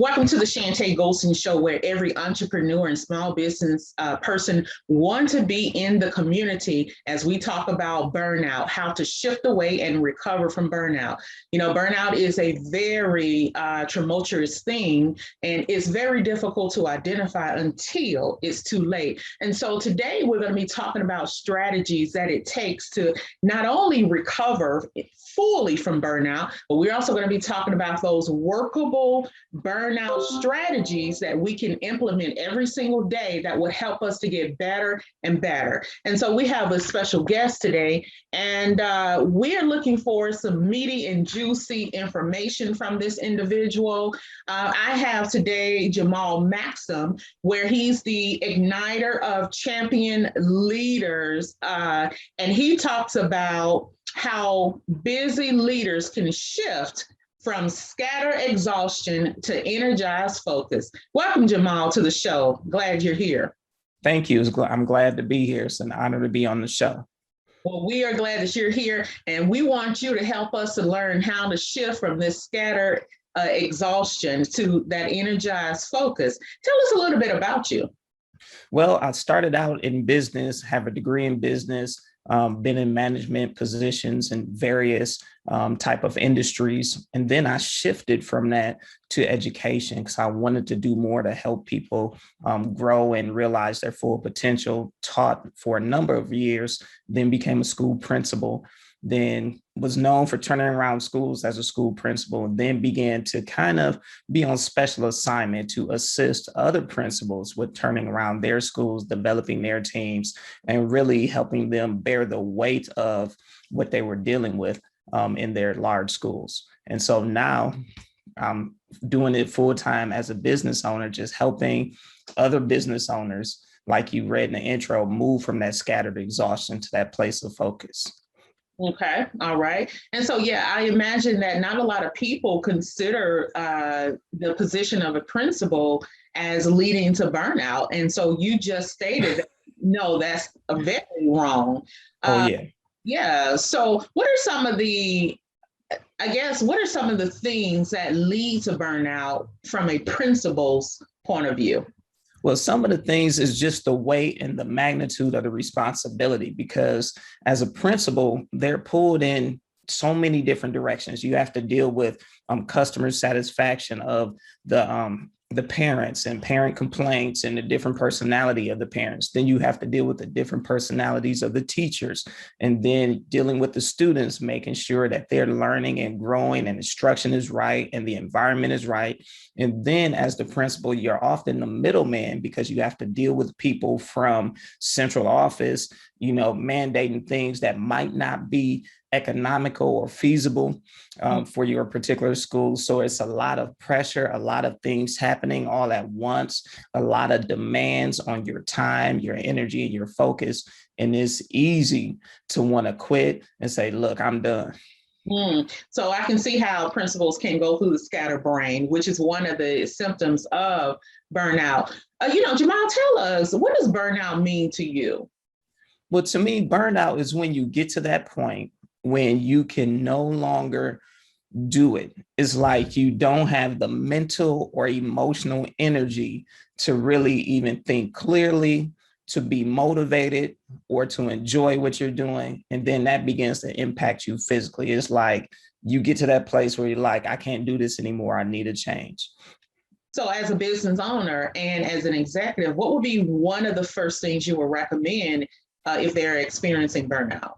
Welcome to the Chantay Golson Show, where every entrepreneur and small business person want to be in the community as we talk about burnout, how to shift away and recover from burnout. You know, burnout is a very tumultuous thing, and it's very difficult to identify until it's too late. And so today we're going to be talking about strategies that it takes to not only recover fully from burnout, but we're also going to be talking about those workable burnout strategies that we can implement every single day that would help us to get better and better. And so we have a special guest today, and we're looking for some meaty and juicy information from this individual. I have today Jamal Maxim, where he's the igniter of champion leaders, and he talks about how busy leaders can shift from scatter exhaustion to energized focus. Welcome, Jamal, to the show. Glad you're here. Thank you. I'm glad to be here. It's an honor to be on the show. Well, we are glad that you're here, and we want you to help us to learn how to shift from this scatter exhaustion to that energized focus. Tell us a little bit about you. Well, I started out in business, have a degree in business, been in management positions in various type of industries. And then I shifted from that to education because I wanted to do more to help people grow and realize their full potential. Taught for a number of years, then became a school principal, then was known for turning around schools as a school principal, and then began to kind of be on special assignment to assist other principals with turning around their schools, developing their teams, and really helping them bear the weight of what they were dealing with in their large schools. And so now I'm doing it full time as a business owner, just helping other business owners, like you read in the intro, move from that scattered exhaustion to that place of focus. Okay. All right. And so, yeah, I imagine that not a lot of people consider the position of a principal as leading to burnout. And so you just stated, no, that's very wrong. Oh, yeah. Yeah. So what are some of the things that lead to burnout from a principal's point of view? Well, some of the things is just the weight and the magnitude of the responsibility, because as a principal, they're pulled in so many different directions. You have to deal with customer satisfaction of the parents and parent complaints and the different personality of the parents. Then you have to deal with the different personalities of the teachers, and then dealing with the students, making sure that they're learning and growing and instruction is right and the environment is right. And then as the principal, you're often the middleman because you have to deal with people from central office, mandating things that might not be economical or feasible for your particular school. So it's a lot of pressure, a lot of things happening all at once, a lot of demands on your time, your energy, and your focus. And it's easy to want to quit and say, look, I'm done. So I can see how principals can go through the scatterbrain, which is one of the symptoms of burnout. Jamal, tell us, what does burnout mean to you? Well, to me, burnout is when you get to that point when you can no longer do it. It's like you don't have the mental or emotional energy to really even think clearly, to be motivated, or to enjoy what you're doing. And then that begins to impact you physically. It's like you get to that place where you're like, I can't do this anymore. I need a change. So as a business owner and as an executive, what would be one of the first things you would recommend if they're experiencing burnout?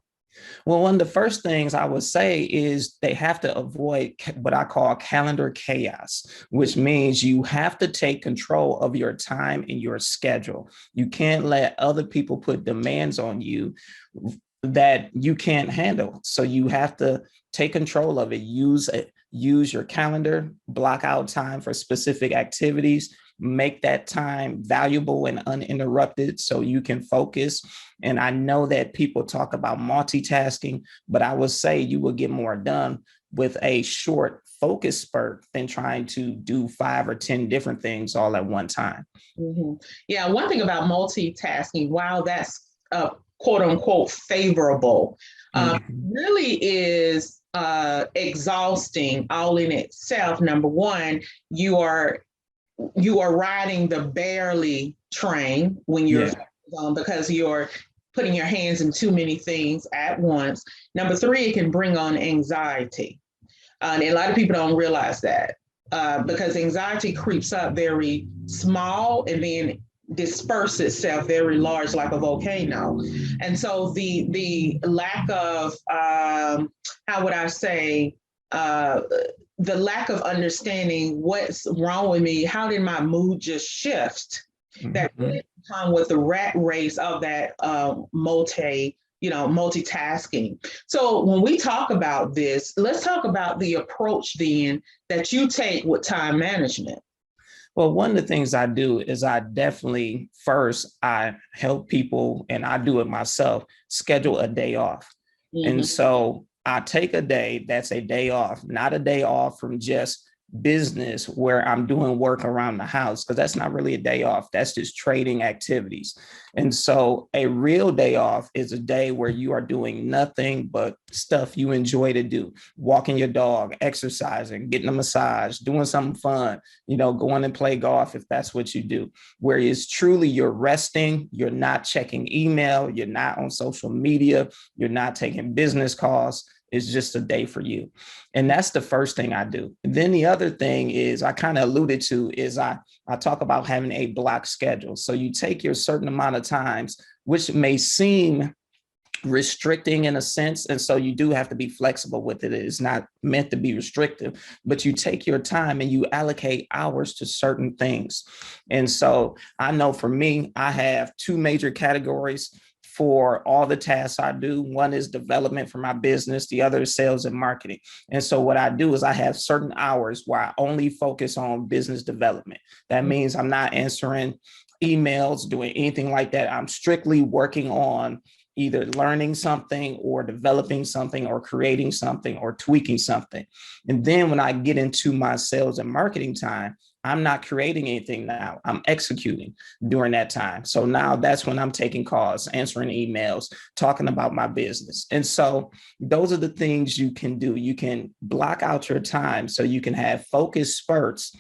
Well, one of the first things I would say is they have to avoid what I call calendar chaos, which means you have to take control of your time and your schedule. You can't let other people put demands on you that you can't handle. So you have to take control of it. Use your calendar, block out time for specific activities, make that time valuable and uninterrupted so you can focus. And I know that people talk about multitasking, but I would say you will get more done with a short focus spurt than trying to do 5 or 10 different things all at one time. Mm-hmm. Yeah, one thing about multitasking, while that's quote unquote favorable, really is exhausting all in itself. Number one, you are you are riding the barely train when you're because you're putting your hands in too many things at once. Number three, it can bring on anxiety. And a lot of people don't realize that because anxiety creeps up very small and then disperse itself very large like a volcano. And so the lack of, how would I say, the lack of understanding what's wrong with me, how did my mood just shift? That really come with the rat race of that multitasking. So when we talk about this, let's talk about the approach then that you take with time management. Well, one of the things I do is I definitely first, I help people, and I do it myself, schedule a day off. And so I take a day that's a day off, not a day off from just business where I'm doing work around the house, because that's not really a day off. That's just trading activities. And so a real day off is a day where you are doing nothing but stuff you enjoy to do, walking your dog, exercising, getting a massage, doing something fun, going and play golf if that's what you do, where it's truly you're resting, you're not checking email, you're not on social media, you're not taking business calls. It's just a day for you. And that's the first thing I do. And then the other thing is I kind of alluded to is I talk about having a block schedule. So you take your certain amount of times, which may seem restricting in a sense. And so you do have to be flexible with it. It's not meant to be restrictive, but you take your time and you allocate hours to certain things. And so I know for me, I have two major categories for all the tasks I do. One is development for my business. The other is sales and marketing. And so what I do is I have certain hours where I only focus on business development. That means I'm not answering emails, doing anything like that. I'm strictly working on either learning something or developing something or creating something or tweaking something. And then when I get into my sales and marketing time, I'm not creating anything now. I'm executing during that time. So now that's when I'm taking calls, answering emails, talking about my business. And so those are the things you can do. You can block out your time so you can have focused spurts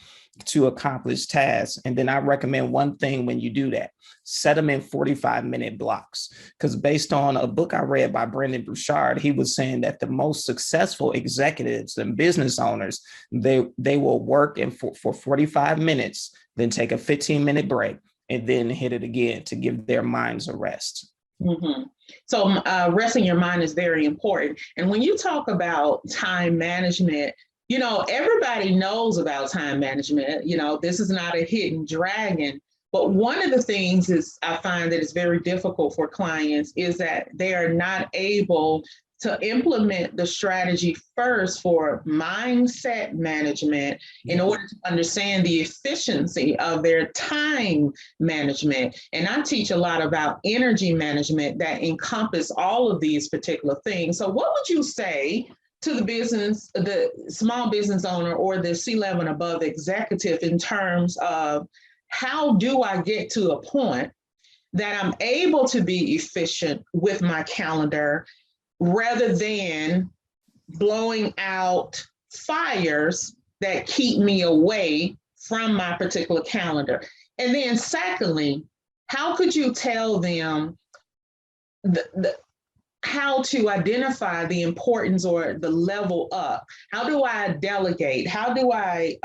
to accomplish tasks. And then I recommend one thing when you do that, set them in 45-minute blocks. Because based on a book I read by Brendon Burchard, he was saying that the most successful executives and business owners, they will work for 45 minutes, then take a 15-minute break, and then hit it again to give their minds a rest. So resting your mind is very important. And when you talk about time management, everybody knows about time management. This is not a hidden dragon. But one of the things is I find that it's very difficult for clients is that they are not able to implement the strategy first for mindset management in order to understand the efficiency of their time management. And I teach a lot about energy management that encompass all of these particular things. So what would you say to the small business owner or the C-level and above executive in terms of how do I get to a point that I'm able to be efficient with my calendar rather than blowing out fires that keep me away from my particular calendar? And then secondly, how could you tell them how to identify the importance or the level up? How do I delegate? How do I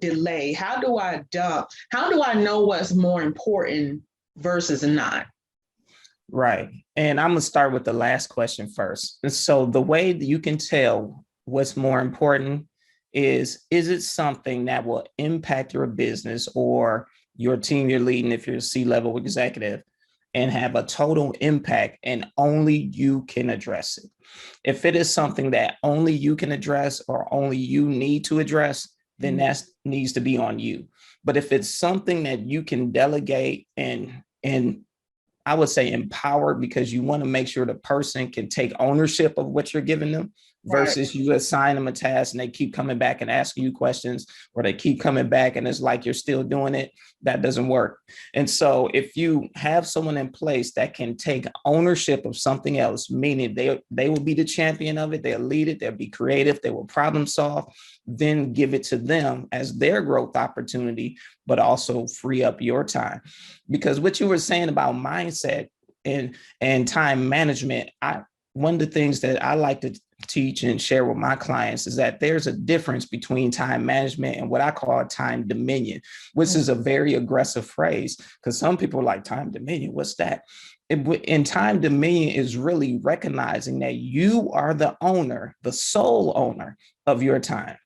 delay? How do I dump? How do I know what's more important versus not? Right. And I'm going to start with the last question first. And so the way that you can tell what's more important is it something that will impact your business or your team you're leading if you're a C-level executive, and have a total impact and only you can address it? If it is something that only you can address or only you need to address, then that needs to be on you. But if it's something that you can delegate and I would say empowered, because you want to make sure the person can take ownership of what you're giving them versus you assign them a task and they keep coming back and asking you questions, or they keep coming back and it's like you're still doing it. That doesn't work. And so if you have someone in place that can take ownership of something else, meaning they will be the champion of it, they'll lead it, they'll be creative, they will problem solve, then give it to them as their growth opportunity, but also free up your time. Because what you were saying about mindset and time management, one of the things that I like to teach and share with my clients is that there's a difference between time management and what I call time dominion, which is a very aggressive phrase, because some people are like, time dominion, what's that? And time dominion is really recognizing that you are the owner, the sole owner of your time.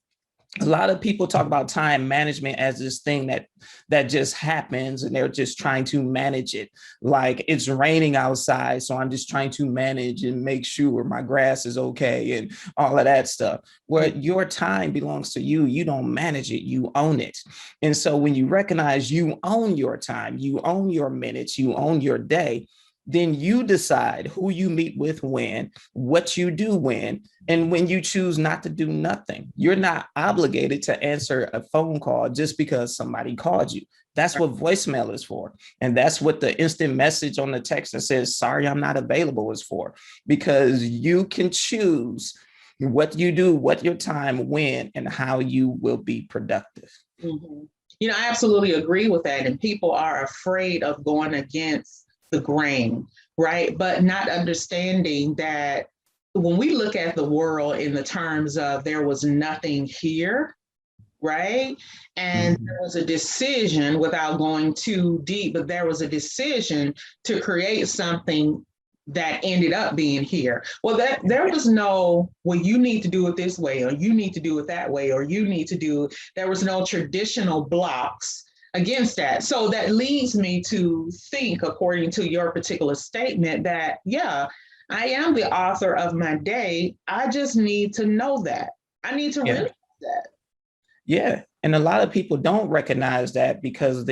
A lot of people talk about time management as this thing that just happens and they're just trying to manage it. Like, it's raining outside, so I'm just trying to manage and make sure my grass is okay and all of that stuff. Where your time belongs to you, you don't manage it, you own it. And so when you recognize you own your time, you own your minutes, you own your day, then you decide who you meet with when, what you do when, and when you choose not to do nothing. You're not obligated to answer a phone call just because somebody called you. That's what voicemail is for. And that's what the instant message on the text that says, sorry, I'm not available is for, because you can choose what you do, what your time, when, and how you will be productive. Mm-hmm. You know, I absolutely agree with that. And people are afraid of going against the grain, right? But not understanding that when we look at the world in the terms of there was nothing here, right? And there was a decision, without going too deep, but there was a decision to create something that ended up being here. Well, that there was no, well, you need to do it this way, or you need to do it that way, or you need to do, there was no traditional blocks against that. So that leads me to think, according to your particular statement, that, yeah, I am the author of my day. I just need to know that. I need to realize that. Yeah. And a lot of people don't recognize that because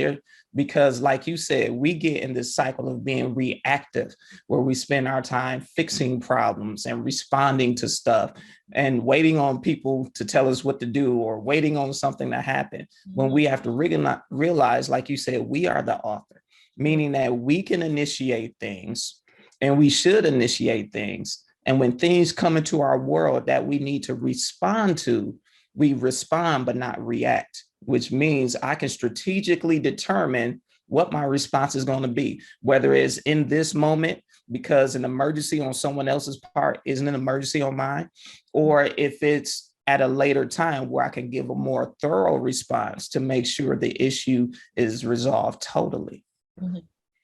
like you said, we get in this cycle of being reactive, where we spend our time fixing problems and responding to stuff and waiting on people to tell us what to do, or waiting on something to happen, when we have to realize, like you said, we are the author, meaning that we can initiate things, and we should initiate things. And when things come into our world that we need to respond to, we respond, but not react, which means I can strategically determine what my response is going to be, whether it's in this moment, because an emergency on someone else's part isn't an emergency on mine, or if it's at a later time where I can give a more thorough response to make sure the issue is resolved totally. Mm-hmm.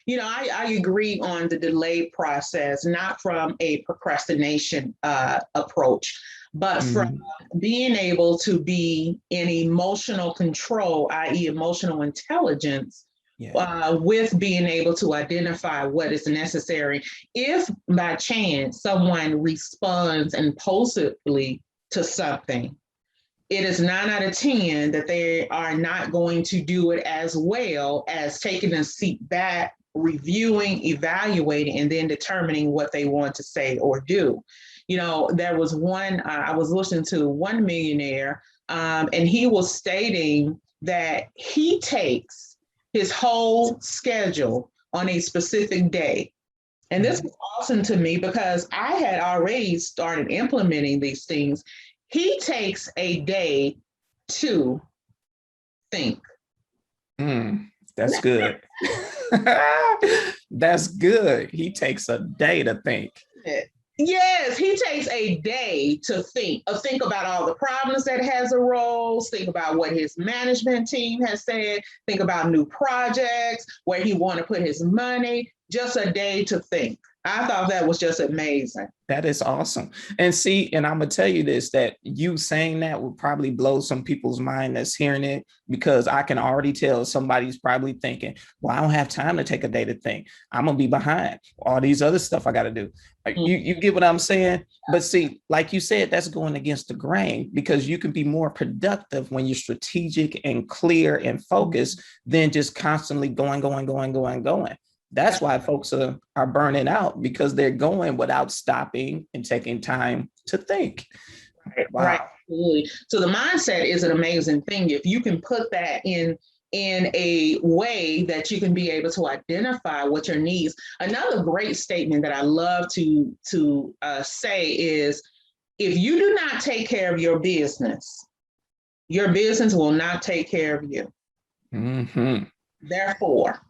You know, I agree on the delay process, not from a procrastination approach, but from being able to be in emotional control, i.e. emotional intelligence, with being able to identify what is necessary. If by chance someone responds impulsively to something, it is 9 out of 10 that they are not going to do it as well as taking a seat back, reviewing, evaluating, and then determining what they want to say or do. You know, there was one, I was listening to one millionaire, and he was stating that he takes his whole schedule on a specific day. And this was awesome to me because I had already started implementing these things. He takes a day to think. That's good. That's good. He takes a day to think. Yes, he takes a day to think about all the problems that has arose, think about what his management team has said, think about new projects, where he want to put his money, just a day to think. I thought that was just amazing. That is awesome. And see, and I'm going to tell you this, that you saying that will probably blow some people's mind that's hearing it, because I can already tell somebody's probably thinking, well, I don't have time to take a day to think. I'm going to be behind all these other stuff I got to do. You get what I'm saying? But see, like you said, that's going against the grain, because you can be more productive when you're strategic and clear and focused than just constantly going. That's why folks are burning out, because they're going without stopping and taking time to think. Wow. Right. Absolutely. So the mindset is an amazing thing. If you can put that in a way that you can be able to identify what your needs. Another great statement that I love to say is, if you do not take care of your business will not take care of you. Mm-hmm. Therefore,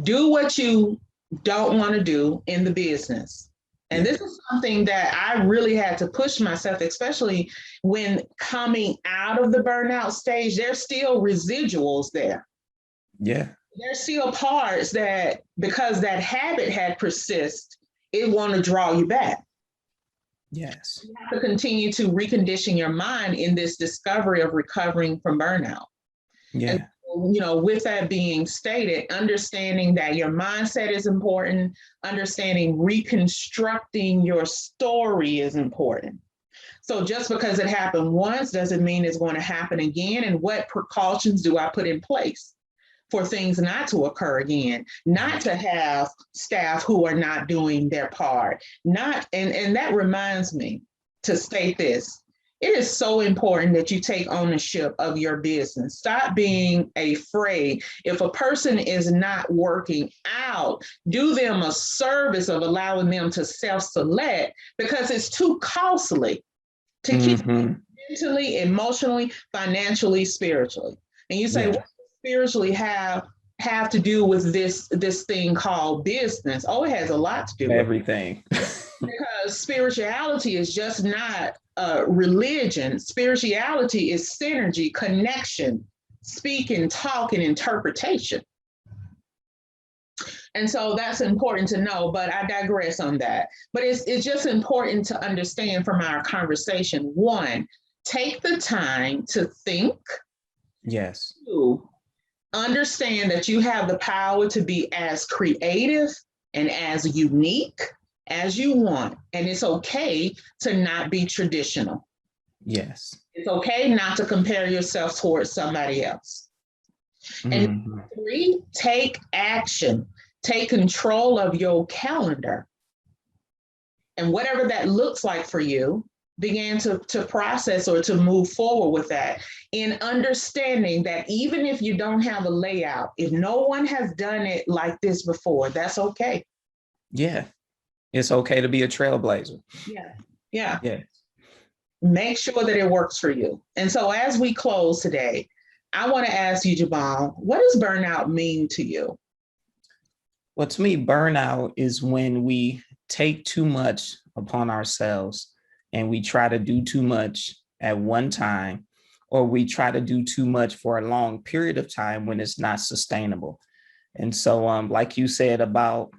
do what you don't want to do in the business. And this is something that I really had to push myself, especially when coming out of the burnout stage. There's still residuals there. Yeah. There's still parts that, because that habit had persisted, it want to draw you back. Yes. You have to continue to recondition your mind in this discovery of recovering from burnout. Yeah. And with that being stated, understanding that your mindset is important, understanding reconstructing your story is important. So just because it happened once doesn't mean it's going to happen again. And what precautions do I put in place for things not to occur again, not to have staff who are not doing their part, and that reminds me to state this. It is so important that you take ownership of your business. Stop being afraid. If a person is not working out, do them a service of allowing them to self-select, because it's too costly to keep mentally, emotionally, financially, spiritually. And you say, what does spiritually have to do with this thing called business? Oh, it has a lot to do with everything. Because spirituality is just not religion. Spirituality is synergy, connection, speaking, talking, interpretation. And so that's important to know, but I digress on that. But it's just important to understand from our conversation. One, take the time to think. Yes. Two, understand that you have the power to be as creative and as unique as you want. And it's okay to not be traditional. Yes. It's okay not to compare yourself towards somebody else. And three, take action. Take control of your calendar. And whatever that looks like for you, begin to process or to move forward with that, in understanding that even if you don't have a layout, if no one has done it like this before, that's okay. Yeah. It's okay to be a trailblazer. Yeah. Make sure that it works for you. And so as we close today, I want to ask you, Jamal, what does burnout mean to you? Well, to me, burnout is when we take too much upon ourselves and we try to do too much at one time, or we try to do too much for a long period of time when it's not sustainable. And so, like you said about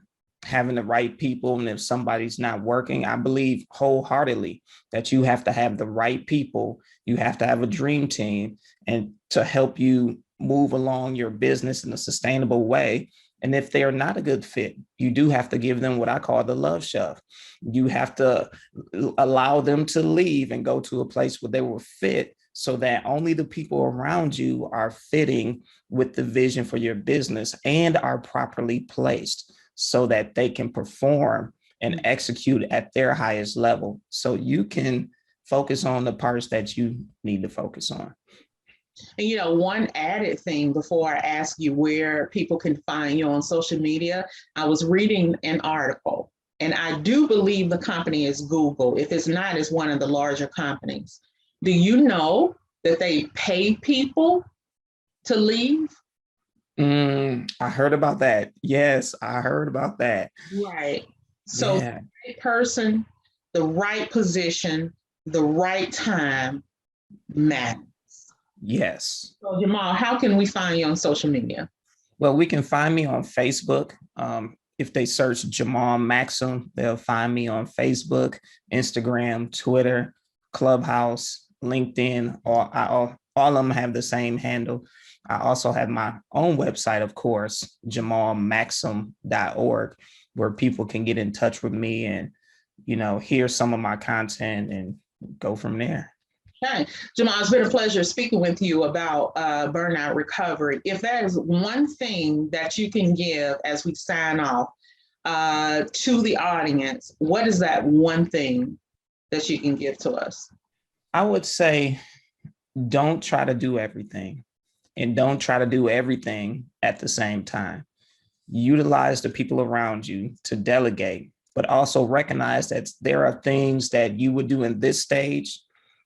having the right people, and if somebody's not working, I believe wholeheartedly that you have to have the right people. You have to have a dream team and to help you move along your business in a sustainable way. And if they are not a good fit, you do have to give them what I call the love shove. You have to allow them to leave and go to a place where they will fit, so that only the people around you are fitting with the vision for your business and are properly placed so that they can perform and execute at their highest level. So you can focus on the parts that you need to focus on. And one added thing before I ask you where people can find you on social media, I was reading an article, and I do believe the company is Google. If it's not, it's one of the larger companies. Do you know that they pay people to leave? I heard about that. Yes, I heard about that. Right. So the right person, the right position, the right time matters. Yes. So Jamal, how can we find you on social media? Well, we can find me on Facebook. If they search Jamal Maxim, they'll find me on Facebook, Instagram, Twitter, Clubhouse, LinkedIn. All of them have the same handle. I also have my own website, of course, jamalmaxim.org, where people can get in touch with me and, hear some of my content and go from there. Okay, Jamal, it's been a pleasure speaking with you about burnout recovery. If there is one thing that you can give as we sign off to the audience, what is that one thing that you can give to us? I would say don't try to do everything, and don't try to do everything at the same time. Utilize the people around you to delegate, but also recognize that there are things that you would do in this stage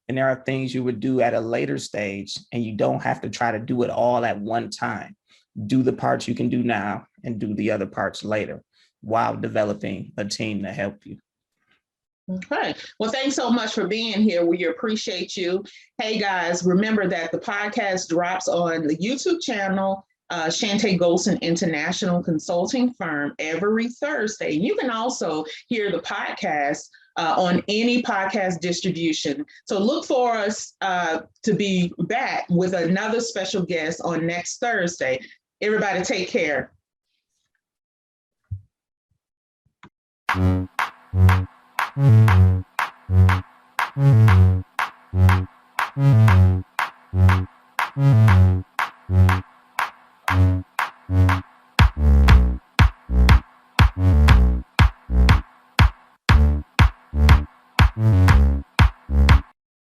and there are things you would do at a later stage, and you don't have to try to do it all at one time. Do the parts you can do now and do the other parts later while developing a team to help you. Okay. Well, thanks so much for being here. We appreciate you. Hey, guys, remember that the podcast drops on the YouTube channel, Chantay Golson International Consulting Firm, every Thursday. You can also hear the podcast on any podcast distribution. So look for us to be back with another special guest on next Thursday. Everybody take care.